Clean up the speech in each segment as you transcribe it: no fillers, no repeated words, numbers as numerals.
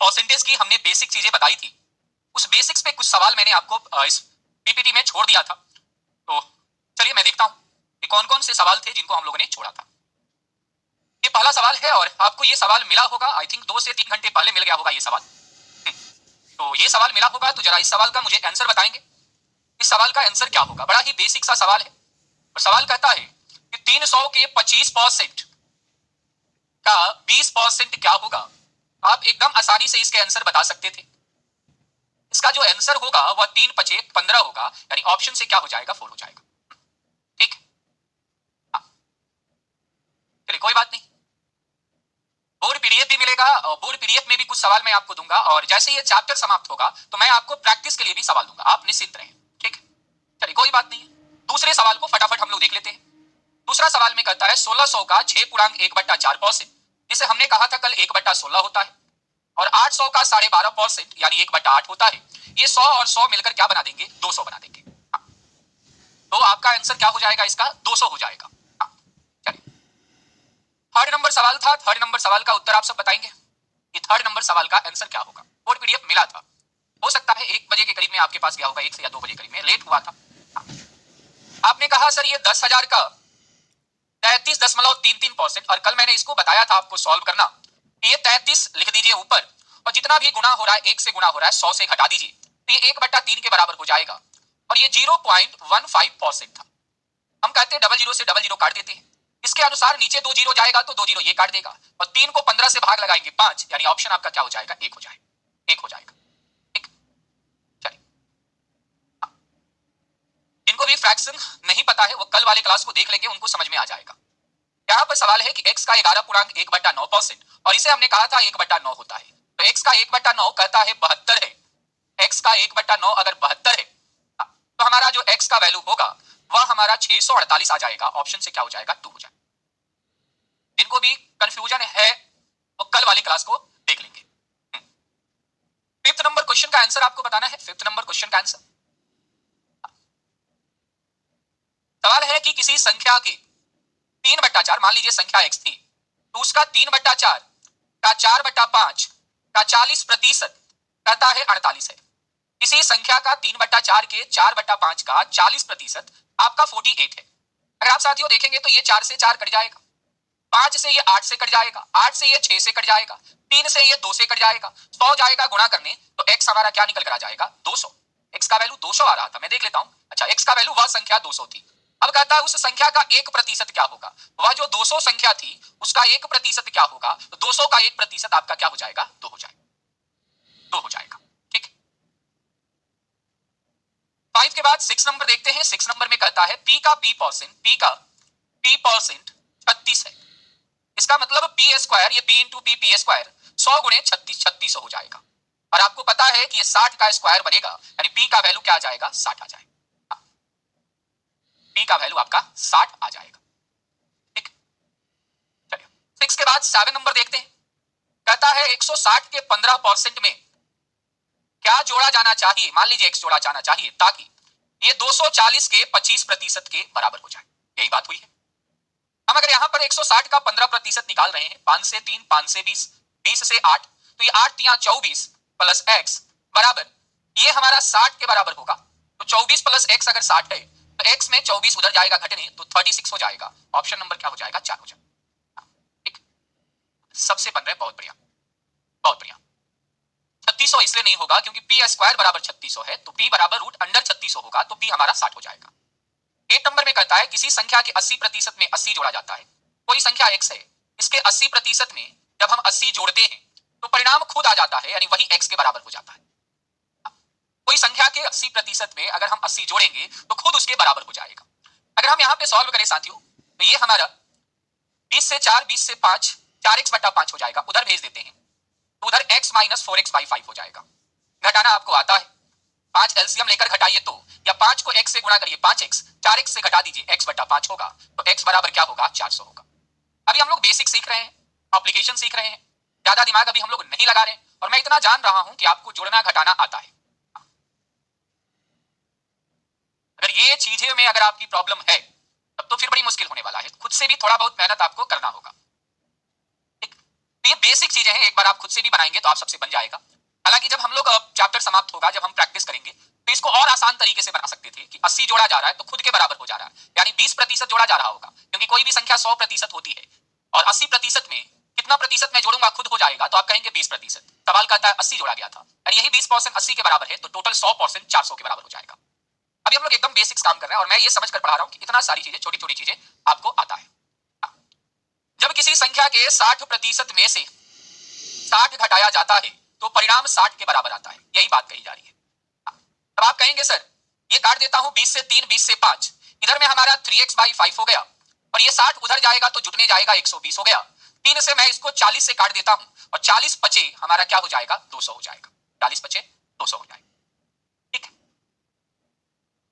Percentage की हमने basic चीजें बताई थी, उस बेसिक्स पे कुछ सवाल मैंने आपको इस पीपीटी में छोड़ दिया था। तो चलिए मैं देखता हूं कि कौन कौन से सवाल थे जिनको हम लोगों ने छोड़ा था। ये पहला सवाल है और आपको ये सवाल मिला होगा, आई थिंक 2 से 3 घंटे पहले मिल गया होगा ये सवाल। तो ये सवाल मिला होगा, तो जरा इस सवाल का मुझे आंसर बताएंगे। इस सवाल का आंसर क्या होगा? बड़ा ही बेसिक सा सवाल है और सवाल कहता है कि 300 के 25% का 20% क्या होगा? आप एकदम आसानी से इसके आंसर बता सकते थे। इसका जो आंसर होगा वह 3 5 15 होगा, यानी ऑप्शन से क्या हो जाएगा? 4 हो जाएगा। ठीक, चलिए कोई बात नहीं, बोर्ड पीडीएफ भी मिलेगा और बोर्ड पीडीएफ में भी कुछ सवाल मैं आपको दूंगा और जैसे ये चैप्टर समाप्त होगा तो मैं आपको प्रैक्टिस के लिए भी सवाल दूंगा, आप निश्चिंत रहें। ठीक, चलिए कोई बात नहीं है। दूसरे सवाल को फटाफट हम लोग देख लेते हैं। दूसरा सवाल में कहता है 1600 का 6.1/4%, जिसे हमने कहा था कल 1/16 होता है, और 800 का 12.5% यानी 1/8 होता है। ये 100 और 100 मिलकर क्या बना देंगे? 200 बना देंगे। तो आपका आंसर क्या हो जाएगा? इसका 200 हो जाएगा। चलिए थर्ड नंबर सवाल था, थर्ड नंबर सवाल का उत्तर आप सब बताएंगे कि थर्ड नंबर सवाल का आंसर क्या होगा। बोर्ड पीडीएफ मिला था, हो सकता है 1 बजे के करीब में आपके पास गया होगा, 1 से या 2 बजे करीब में, लेट हुआ था। आपने कहा सर ये 10,000 का 33.33%, और कल मैंने इसको बताया था आपको सॉल्व करना। ये 33 लिख दीजिए ऊपर और जितना भी गुना हो रहा है 1 से गुना हो रहा है 100 से घटा दीजिए, तो ये 1/3 के बराबर हो जाएगा और ये 0.15% था। हम कहते हैं 00 से 00 काट देते हैं, इसके अनुसार नीचे 2 जीरो जाएगा तो 2 जीरो ये काट देगा और 3 को 15 से भाग लगाएंगे 5, यानी ऑप्शन आपका क्या हो जाएगा? 1 हो जाएगा, 1 हो जाएगा। ठीक, चलिए जिनको भी फ्रैक्शन नहीं पता है वो कल वाले क्लास को देख लेंगे, उनको समझ में आ जाएगा। यहाँ पर सवाल है कि x का 11.1/9% और इसे हमने कहा था 1/9 होता है, तो x का 1/9 कहता है 72 है। x का 1/9 अगर 72 है तो हमारा जो x का वैल्यू होगा वह हमारा 648 आ जाएगा। ऑप्शन से क्या हो जाएगा? 2 हो जाएगा। जिनको भी कंफ्यूजन है वो कल वाली क्लास को देख लेंगे। फिफ्थ नंबर क्वेश्चन का आंसर आपको बताना है। फिफ्थ नंबर क्वेश्चन का आंसर सवाल है कि किसी संख्या के 3/4, मान लीजिए संख्या x थी, तो उसका 3/4 का 4/5 का 40% कहता है 48 है। किसी संख्या का 3/4 के 4/5 का 40% आपका 48 है। अगर आप साथियों देखेंगे तो ये 4 से 4 कट जाएगा, 5 से ये 8 से कट जाएगा, 8 से ये 6 से कट जाएगा, 3 से ये 2 से कट जाएगा, 100 जाएगा गुणा करने, तो x हमारा क्या निकल कर आ जाएगा? 200। x का वैल्यू 200 आ रहा था, मैं देख लेता हूं। अच्छा, x का वैल्यू वह संख्या 200 थी। अब कहता है उस संख्या का 1% क्या होगा? वह जो 200 संख्या थी उसका 1% क्या होगा? तो 200 का 1% आपका क्या हो जाएगा? 2 हो जाएगा, 2 हो जाएगा। ठीक, 5 के बाद 6 नंबर देखते हैं। 6 नंबर में कहता है p का p% 36 है। इसका मतलब p स्क्वायर, ये p इंटू p स्क्वायर 100 गुणे 36 हो जाएगा, और आपको पता है कि ये 60 का स्क्वायर बनेगा, यानी p का वैल्यू क्या आ जाएगा? 60 आ जाएगा। p का वैल्यू आपका 60 आ जाएगा। ठीक, चलिए 6 के बाद 7 नंबर देखते हैं। कहता है 160 के 15% में क्या जोड़ा जाना चाहिए? मान लीजिए x जोड़ा जाना चाहिए ताकि ये 240 के 25% के बराबर हो जाए। यही बात हुई है। हम अगर यहां पर 160 का 15% निकाल रहे हैं, 5 से 3, 5 से 20, 20 से 8, तो ये 8 तिया 24 प्लस x बराबर ये हमारा 60 के बराबर होगा। तो 24 प्लस x अगर 60 है तो x में 24 उधर जाएगा घटने, तो 36 हो जाएगा। ऑप्शन नंबर क्या हो जाएगा? 4 हो जाएगा। ठीक, सबसे बन रहा है, बहुत बढ़िया, बहुत बढ़िया। 3600 इसलिए नहीं होगा क्योंकि p स्क्वायर बराबर 3600 है, तो p बराबर रूट अंडर 3600 होगा, तो p हमारा 60 हो जाएगा। 8 नंबर में कहता है किसी संख्या के 80% में 80 जोड़ा जाता है। कोई संख्या x है, इसके 80% में जब हम 80 जोड़ते हैं तो परिणाम खुद आ जाता है, यानी वही x के बराबर हो जाता है। कोई संख्या के 80% में अगर हम 80 जोड़ेंगे तो खुद उसके बराबर हो जाएगा। अगर हम यहाँ पे सॉल्व करें साथियों तो ये हमारा 20 से 4, 20 से 5, 4x/5 हो जाएगा। उधर भेज देते हैं तो उधर x माइनस 4x/5 हो जाएगा। घटाना आपको आता है, 5 एलसीएम लेकर घटाइए तो, या 5 को x से गुणा करिए 5x, 4x से घटा दीजिए x/5 होगा, तो x बराबर क्या होगा? 400 होगा। अभी हम लोग बेसिक सीख रहे हैं, एप्लीकेशन सीख रहे हैं, ज्यादा दिमाग अभी हम लोग नहीं लगा रहे हैं, और मैं इतना जान रहा हूं कि आपको जोड़ना घटाना आता है। अगर ये चीजें में अगर आपकी प्रॉब्लम है तब तो फिर बड़ी मुश्किल होने वाला है, खुद से भी थोड़ा बहुत मेहनत आपको करना होगा। तो ये बेसिक चीजें हैं, एक बार आप खुद से भी बनाएंगे तो आप सबसे बन जाएगा। हालांकि जब हम लोग चैप्टर समाप्त होगा, जब हम प्रैक्टिस करेंगे, तो इसको और आसान तरीके से बना सकते थे कि 80 जोड़ा जा रहा है तो खुद के बराबर हो जा रहा है, यानी 20% जोड़ा जा रहा होगा, क्योंकि कोई भी संख्या 100% होती है और 80% में कितना प्रतिशत मैं जोड़ूंगा खुद हो जाएगा, तो आप कहेंगे 20%। सवाल कहता है 80 जोड़ा गया था, यानी यही 20% 80 के बराबर है, तो टोटल 100% 400 के बराबर हो जाएगा। अभी हम लोग एकदम बेसिक्स काम कर रहे हैं और मैं ये समझ कर पढ़ा रहा हूं कि इतना सारी चीजें, छोटी छोटी चीजें आपको आता है। जब किसी संख्या के 60% में से 60 घटाया जाता है तो परिणाम 60 के बराबर आता है, यही बात कही जा रही है। अब आप कहेंगे सर ये काट देता हूं 20 से 3, 20 से 5, इधर में हमारा 3x/5 हो गया और ये 60 उधर जाएगा तो जुटने जाएगा 120 हो गया। 3 से मैं इसको 40 से काट देता हूं और 40 बचे हमारा क्या हो जाएगा, 200 हो जाएगा। 40 बचे 200 हो जाएगा, ठीक है।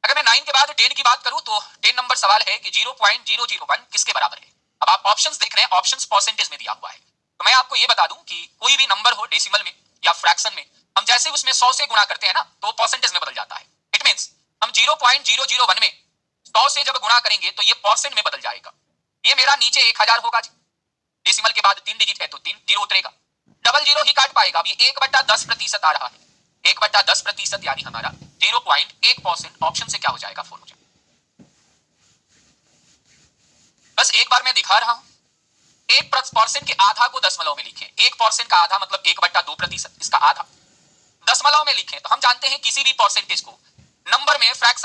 अगर मैं 9 के बाद 10 की बात करूं तो 10 नंबर सवाल है कि 0.001 किसके बराबर है। अब आप ऑप्शंस देख रहे हैं, ऑप्शंस परसेंटेज में दिया हुआ है, तो मैं आपको यह बता दूं कि कोई भी नंबर हो डेसिमल में या फ्रैक्शन में, हम जैसे उसमें 100 से गुणा करते हैं ना तो परसेंटेज में बदल जाता है। इट मींस हम 0.001 में 100 से जब गुणा करेंगे तो ये परसेंट में बदल जाएगा। ये मेरा नीचे 1000 होगा जी, डेसिमल के बाद 3 डिजिट है तो 3 जीरो उतरेगा, डबल जीरो ही काट पाएगा। अब ये 1/10% आ रहा है, 1/10% यानी हमारा 0.1%। ऑप्शन से क्या हो जाएगा, 4 हो जाएगा। बस एक बार मैं दिखा रहा हूं, 1% के आधा को दशमलव में लिखें। 1% का आधा मतलब 1/2%, इसका आधा दशमलव में लिखें तो हम जानते हैं किसी भी परसेंटेज को नंबर में, फ्रैक्शन